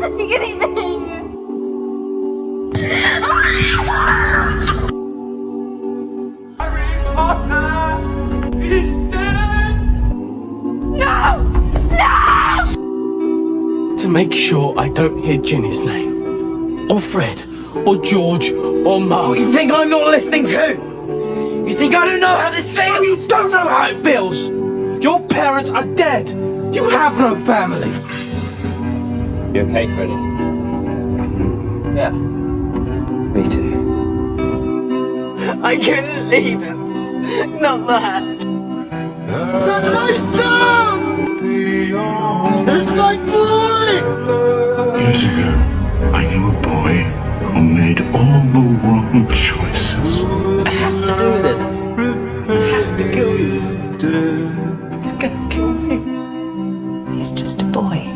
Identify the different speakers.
Speaker 1: take anything.
Speaker 2: Harry Potter is dead!
Speaker 1: No! No!
Speaker 2: To make sure I don't hear Ginny's name, or Fred, or George, or Mum.
Speaker 3: You think I'm not listening to? You think I don't know how this feels?
Speaker 2: You don't know how it feels! Your parents are dead! You have no family!
Speaker 3: You okay, Freddie? Yeah. Me too.
Speaker 1: I couldn't leave him. Not that.
Speaker 3: That's my son! That's my boy!
Speaker 4: Years ago, I knew a boy who made all the wrong choices.
Speaker 3: I have to do this. I have to kill you. He's gonna kill me.
Speaker 1: He's just a boy.